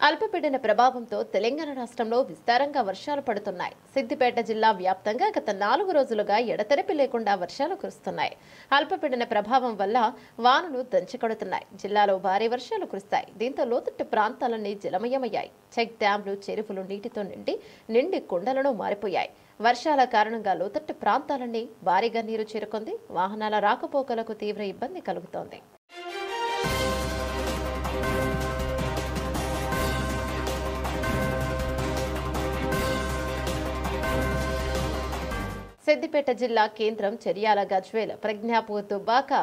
అల్పపీడన ప్రభావంతో తెలంగాణ రాష్ట్రంలో విస్తారంగా వర్షాలు పడుతున్నాయి. సిద్దిపేట జిల్లా వ్యాప్తంగా గత 4 రోజులుగా ఎడతెరిపి లేకుండా వర్షాలు కురుస్తున్నాయి. అల్పపీడన ప్రభావం వల్ల వానలు దంచికొడుతున్నాయి. జిల్లాలో భారీ వర్షాలు కురుస్తాయి. దీంతో లోతట్టు ప్రాంతాలన్నీ జలమయమయ్యాయి. చెక్ డ్యాంలు, చెరువులు నీటితో నిండి కుండలను మారిపోయాయి. వర్షాల కారణంగా లోతట్టు ప్రాంతాలన్నీ భారీగా నీరు చేరుకుంది. వాహనాల రాకపోకలకు తీవ్ర ఇబ్బంది కలుగుతోంది. సిద్దిపేట జిల్లా కేంద్రం చెర్యాల, గజ్వేల్, ప్రజ్ఞాపూర్, దుబ్బాక,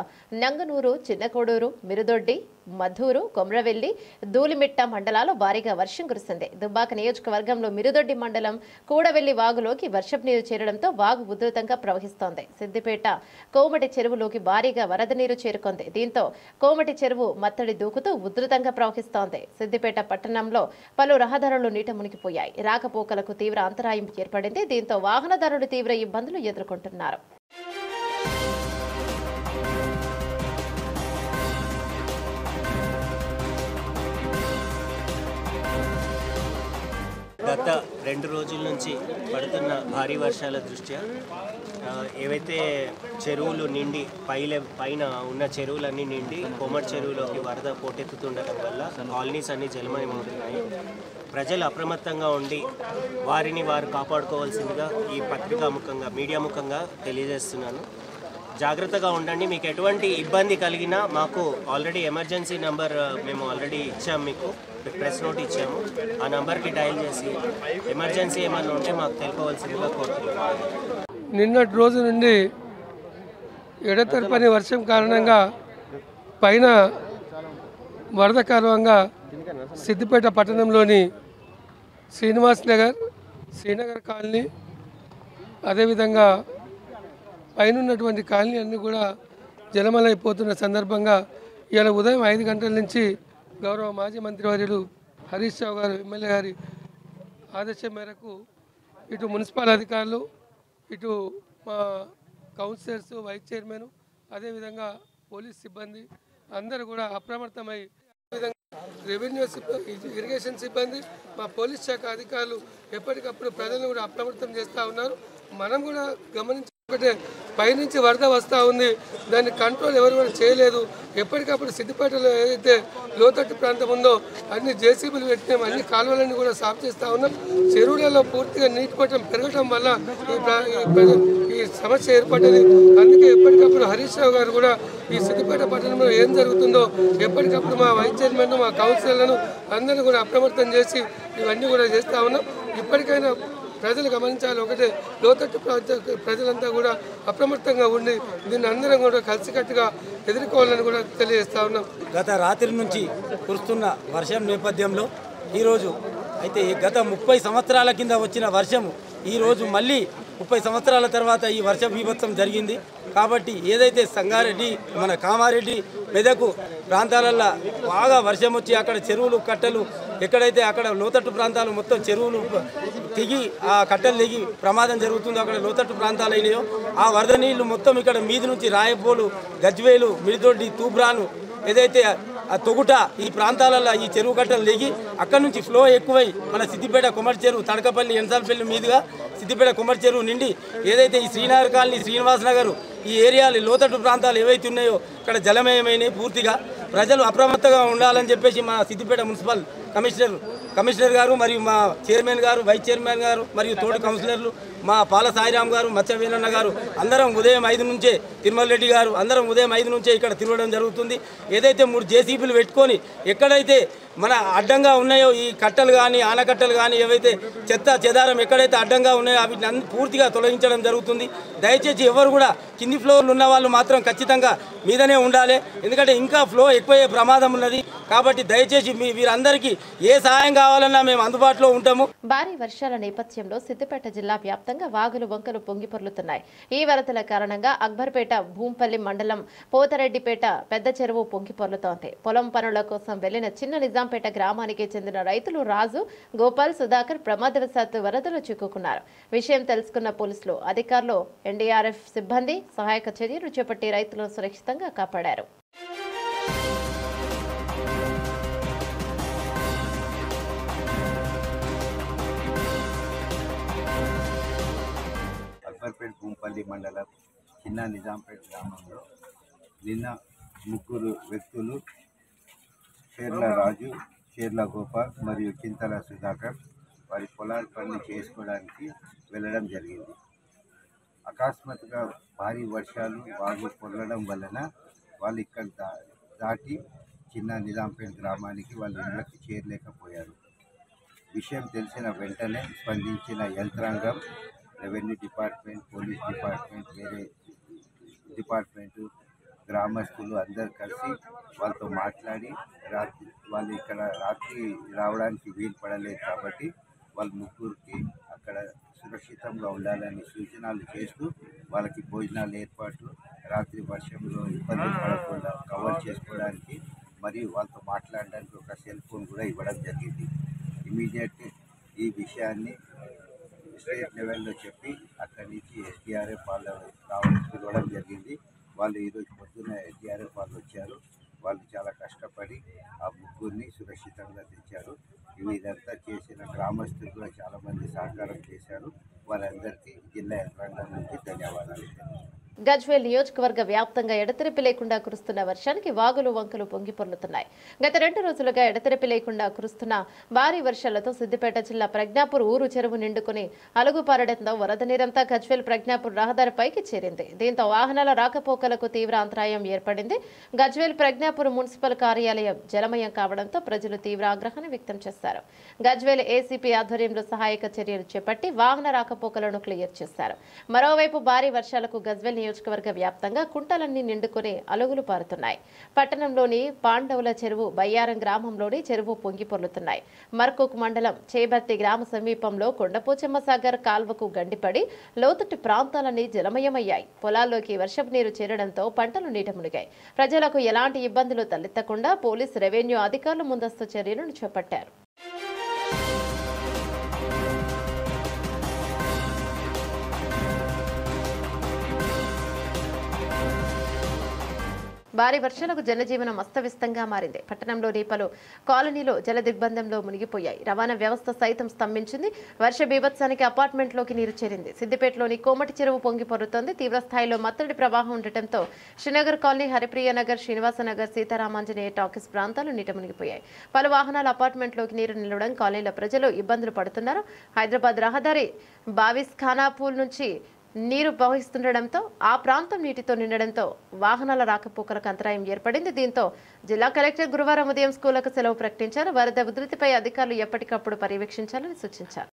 నంగనూరు, చిన్నకోడూరు, మిరుదొడ్డి, మధూరు, కొమ్రవెల్లి, ధూళిమిట్ట మండలాల్లో భారీగా వర్షం కురిసింది. దుబ్బాక నియోజకవర్గంలో మిరుదొడ్డి మండలం కూడవెల్లి వాగులోకి వర్షపు నీరు చేరడంతో వాగు ఉధృతంగా ప్రవహిస్తోంది. సిద్దిపేట కోమటి చెరువులోకి భారీగా వరద నీరు చేరుకుంది. దీంతో కోమటి చెరువు మత్తడి దూకుతూ ఉధృతంగా ప్రవహిస్తోంది. సిద్దిపేట పట్టణంలో పలు రహదారులు నీట మునిగిపోయాయి. రాకపోకలకు తీవ్ర అంతరాయం ఏర్పడింది. దీంతో వాహనదారులు తీవ్ర ఇబ్బందులు ఎదుర్కొంటున్నారు. గత 2 రోజుల నుంచి పడుతున్న భారీ వర్షాల దృష్ట్యా ఏవైతే చెరువులు నిండి పైన ఉన్న చెరువులన్నీ నిండి కోమటి చెరువులోకి వరద పోటెత్తుతుండటం వల్ల కాలనీస్ అన్ని జలమయమవుతున్నాయి. ప్రజలు అప్రమత్తంగా ఉండి వారిని వారు కాపాడుకోవాల్సిందిగా ఈ పత్రికా ముఖంగా, మీడియా ముఖంగా తెలియజేస్తున్నాను. జాగ్రత్తగా ఉండండి. మీకు ఎటువంటి ఇబ్బంది కలిగినా మాకు ఆల్రెడీ ఎమర్జెన్సీ నెంబర్ మేము ఆల్రెడీ ఇచ్చాము, మీకు ప్రెస్ నోట్ ఇచ్చాము. ఆ నెంబర్కి డయల్ చేసి ఎమర్జెన్సీ ఏమన్నా ఉంటే మాకు తెలుపవలసిందిగా కోరుతున్నాము. నిన్నటి రోజు నుండి ఎడతెరపని వర్షం కారణంగా పైన వరద కారణంగా సిద్దిపేట పట్టణంలోని శ్రీనగర్ కాలనీ, అదేవిధంగా పైనున్నటువంటి కాలనీ అన్నీ కూడా జలమలైపోతున్న సందర్భంగా ఇవాళ ఉదయం 5 గంటల నుంచి గౌరవ మాజీ మంత్రివర్యులు హరీష్ రావు గారు ఎమ్మెల్యే గారి ఆదేశం మేరకు ఇటు మున్సిపల్ అధికారులు, ఇటు మా కౌన్సిలర్స్, వైస్ చైర్మన్, అదేవిధంగా పోలీస్ సిబ్బంది అందరూ కూడా అప్రమత్తమై, రెవెన్యూ సిబ్బంది, ఇరిగేషన్ సిబ్బంది, మా పోలీస్ శాఖ అధికారులు ఎప్పటికప్పుడు ప్రజలను కూడా అప్రమత్తం చేస్తూ ఉన్నారు. మనం కూడా గమనించుకుంటే పైనుంచి వరద వస్తూ ఉంది, దాన్ని కంట్రోల్ ఎవరు కూడా చేయలేదు. ఎప్పటికప్పుడు సిద్దిపేటలో ఏదైతే లోతట్టు ప్రాంతం ఉందో అన్ని జేసీబీలు పెట్టినాం, అన్ని కాలువలన్నీ కూడా సాఫ్ చేస్తూ ఉన్నాం. చెరువులలో పూర్తిగా నీటి మట్టం పెరగడం వల్ల ఈ సమస్య ఏర్పడ్డది. అందుకే ఎప్పటికప్పుడు హరీష్ రావు గారు కూడా ఈ సిద్దిపేట పట్టణంలో ఏం జరుగుతుందో ఎప్పటికప్పుడు మా వైస్ చైర్మన్, మా కౌన్సిలర్లను అందరినీ కూడా అప్రమత్తం చేసి ఇవన్నీ కూడా చేస్తూ ఉన్నాం. ఇప్పటికైనా ప్రజలు గమనించాలి, ఒకటే లోతట్టు ప్రజలంతా కూడా అప్రమత్తంగా ఉండి దీన్ని అందరం కూడా కలిసికట్టుగా ఎదుర్కోవాలని కూడా తెలియజేస్తా ఉన్నాం. గత రాత్రి నుంచి కురుస్తున్న వర్షం నేపథ్యంలో ఈరోజు అయితే గత 30 సంవత్సరాల కింద వచ్చిన వర్షము ఈరోజు మళ్ళీ 30 సంవత్సరాల తర్వాత ఈ వర్ష బీభత్సం జరిగింది. కాబట్టి ఏదైతే సంగారెడ్డి, మన కామారెడ్డి, మెదకు ప్రాంతాలల్లో బాగా వర్షం వచ్చి అక్కడ చెరువులు, కట్టలు ఎక్కడైతే అక్కడ లోతట్టు ప్రాంతాలు మొత్తం చెరువులు తెగి ఆ కట్టలు తెగి ప్రమాదం జరుగుతుందో అక్కడ లోతట్టు ప్రాంతాలు అయినాయో ఆ వరద నీళ్లు మొత్తం ఇక్కడ మీది నుంచి రాయపోలు, గజ్వేలు, మిడిదొడ్డి, తూబ్రాను ఏదైతే ఆ తొగుట ఈ ప్రాంతాలలో ఈ చెరువు కట్టలు దిగి అక్కడ నుంచి ఫ్లో ఎక్కువై మన సిద్దిపేట కొమటి చెరువు, తడకపల్లి, ఎన్సాలపల్లి మీదుగా సిద్దిపేట కొమటి చెరువు నిండి ఏదైతే ఈ శ్రీనగర్ కాలనీ, శ్రీనివాస్ నగర్ ఈ ఏరియాలు లోతట్టు ప్రాంతాలు ఏవైతే ఉన్నాయో ఇక్కడ జలమయమైనవి. పూర్తిగా ప్రజలు అప్రమత్తంగా ఉండాలని చెప్పేసి మా సిద్దిపేట మున్సిపల్ కమిషనర్ గారు మరియు మా చైర్మన్ గారు, వైస్ చైర్మన్ గారు మరియు తోటి కౌన్సిలర్లు, మా పాల సాయిరామ్ గారు, మత్స్యవీరన్న గారు అందరం ఉదయం 5 నుంచే, తిరుమల రెడ్డి గారు అందరం ఉదయం 5 నుంచే ఇక్కడ తిరగడం జరుగుతుంది. ఏదైతే 3 జేసీబీలు పెట్టుకొని ఎక్కడైతే మన అడ్డంగా ఉన్నాయో ఈ కట్టలు కానీ, ఆనకట్టలు కానీ, ఏవైతే చెత్త చెదారం ఎక్కడైతే అడ్డంగా ఉన్నాయో అవి పూర్తిగా తొలగించడం జరుగుతుంది. దయచేసి ఎవరు కూడా కింది ఫ్లోర్లు ఉన్న వాళ్ళు మాత్రం ఖచ్చితంగా మీదనే ఉండాలి, ఎందుకంటే ఇంకా ఫ్లో ఎక్కువయ్యే ప్రమాదం ఉన్నది. కాబట్టి దయచేసి వీరందరికీ ఏ సహాయం కావాలన్నా మేము అందుబాటులో ఉంటాము. భారీ వర్షాల నేపథ్యంలో సిద్దిపేట జిల్లా వ్యాప్తంగా వాగులు, వంకలు పొంగి పొర్లుతున్నాయి. ఈ వరదల కారణంగా అక్బర్పేట, భూంపల్లి మండలం పోతరెడ్డిపేట పెద్ద చెరువు పొంగి పొర్లుతోంది. పొలం పనుల కోసం వెళ్లిన చిన్న నిజాంపేట గ్రామానికి చెందిన రైతులు రాజు, గోపాల్, సుధాకర్ ప్రమాదవశాత్తు వరదలు చిక్కుకున్నారు. విషయం తెలుసుకున్న పోలీసులు, అధికారులు, ఎన్డీఆర్ఎఫ్ సిబ్బంది సహాయక చర్యలు చేపట్టి రైతులను సురక్షితంగా కాపాడారు. ఉప్పర్పేట భూంపల్లి మండలం చిన్న నిజాంపేట గ్రామంలో నిన్న ముగ్గురు వ్యక్తులు షేర్ల రాజు, షేర్ల గోపాల్ మరియు చింతల సుధాకర్ వారి పొలాల పని చేసుకోవడానికి వెళ్ళడం జరిగింది. అకస్మాత్తుగా భారీ వర్షాలు వాగు పొరలడం వలన వాళ్ళు ఇక్కడ దాటి చిన్న నిజాంపేట గ్రామానికి వాళ్ళ ఇళ్ళకి చేరలేకపోయారు. విషయం తెలిసిన వెంటనే స్పందించిన యంత్రాంగం, రెవెన్యూ డిపార్ట్మెంట్, పోలీస్ డిపార్ట్మెంట్, వేరే డిపార్ట్మెంటు, గ్రామస్తులు అందరు కలిసి వాళ్ళతో మాట్లాడి వాళ్ళు ఇక్కడ రాత్రి రావడానికి వీలు పడలేదు కాబట్టి వాళ్ళ ముగ్గురికి అక్కడ సురక్షితంగా ఉండాలని సూచనలు చేస్తూ వాళ్ళకి భోజనాలు ఏర్పాటు, రాత్రి వర్షంలో ఇబ్బంది పడకుండా కవర్ చేసుకోవడానికి మరియు వాళ్ళతో మాట్లాడడానికి ఒక సెల్ ఫోన్ కూడా ఇవ్వడం జరిగింది. ఇమీడియట్ ఈ విషయాన్ని స్టేట్ లెవెల్లో చెప్పి అక్కడి నుంచి ఎస్డిఆర్ఎఫ్ వాళ్ళు పిలవడం జరిగింది. వాళ్ళు ఈరోజు పొద్దున్న ఎస్డిఆర్ఎఫ్ వాళ్ళు వచ్చారు. వాళ్ళు చాలా కష్టపడి ఆ ముగ్గురిని సురక్షితంగా తెచ్చారు. ఇదంతా చేసిన గ్రామస్తులు కూడా చాలామంది సహకారం చేశారు. వాళ్ళందరికీ జిల్లా యంత్రాంగం నుంచి ధన్యవాదాలు. గజ్వేల్ నియోజకవర్గ వ్యాప్తంగా ఎడతెరిపి లేకుండా కురుస్తున్న వర్షానికి వాగులు వంకలు పొంగి పొర్లుతున్నాయి. గత 2 రోజులుగా ఎడతెరిపి లేకుండా కురుస్తున్న భారీ వర్షాలతో సిద్దిపేట జిల్లా ప్రజ్ఞాపూర్ ఊరు చెరువు నిండుకుని అలుగుపారడంతో వరద నీరంతా గజ్వేల్ ప్రజ్ఞాపూర్ రహదారిపైకి చేరింది. దీంతో వాహనాల రాకపోకలకు తీవ్ర అంతరాయం ఏర్పడింది. గజ్వేల్ ప్రజ్ఞాపూర్ మున్సిపల్ కార్యాలయం జలమయం కావడంతో ప్రజలు తీవ్ర ఆగ్రహాన్ని వ్యక్తం చేశారు. గజ్వేల్ ఏసీపీ ఆధ్వర్యంలో సహాయక చర్యలు చేపట్టి వాహన రాకపోకలను క్లియర్ చేశారు. మరోవైపు భారీ వర్షాలకు గజ్వేల్ నియోజకవర్గ వ్యాప్తంగా కుంటలన్నీ నిండుకుని అలుగులు పారుతున్నాయి. పట్టణంలోని పాండవుల చెరువు, బయ్యారం గ్రామంలోని చెరువు పొంగి పొర్లుతున్నాయి. మర్కుక్ మండలం చేబర్తి గ్రామ సమీపంలో కొండపోచమ్మ సాగర్ కాల్వకు గండిపడి లోతట్టు ప్రాంతాలన్నీ జలమయమయ్యాయి. పొలాల్లోకి వర్షపు నీరు చేరడంతో పంటలు నీట మునిగాయి. ప్రజలకు ఎలాంటి ఇబ్బందులు తలెత్తకుండా పోలీసు, రెవెన్యూ అధికారులు ముందస్తు చర్యలను చేపట్టారు. భారీ వర్షాలకు జనజీవనం అస్తవ్యస్తంగా మారింది. పట్టణంలోని పలు కాలనీలు జల దిగ్బంధంలో మునిగిపోయాయి. రవాణా వ్యవస్థ సైతం స్తంభించింది. వర్ష బీభత్సానికి అపార్ట్మెంట్లోకి నీరు చేరింది. సిద్దిపేటలోని కోమటి చెరువు పొంగి పొర్లుతోంది. తీవ్ర స్థాయిలో మత్తడి ప్రవాహం ఉండటంతో శ్రీనగర్ కాలనీ, హరిప్రియ నగర్, శ్రీనివాసనగర్, సీతారామాంజనేయ టాకీస్ ప్రాంతాలు నీట మునిగిపోయాయి. పలు వాహనాలు అపార్ట్మెంట్లోకి నీరు నిలవడం కాలనీల ప్రజలు ఇబ్బందులు పడుతున్నారు. హైదరాబాద్ రహదారి బావిస్ ఖానాపూల్ నుంచి నీరు ప్రవహిస్తుండటంతో ఆ ప్రాంతం నీటితో నిండడంతో వాహనాల రాకపోకలకు అంతరాయం ఏర్పడింది. దీంతో జిల్లా కలెక్టర్ గురువారం ఉదయం స్కూళ్లకు సెలవు ప్రకటించారు. వరద ఉధృతిపై అధికారులు ఎప్పటికప్పుడు పర్యవేక్షించాలని సూచించారు.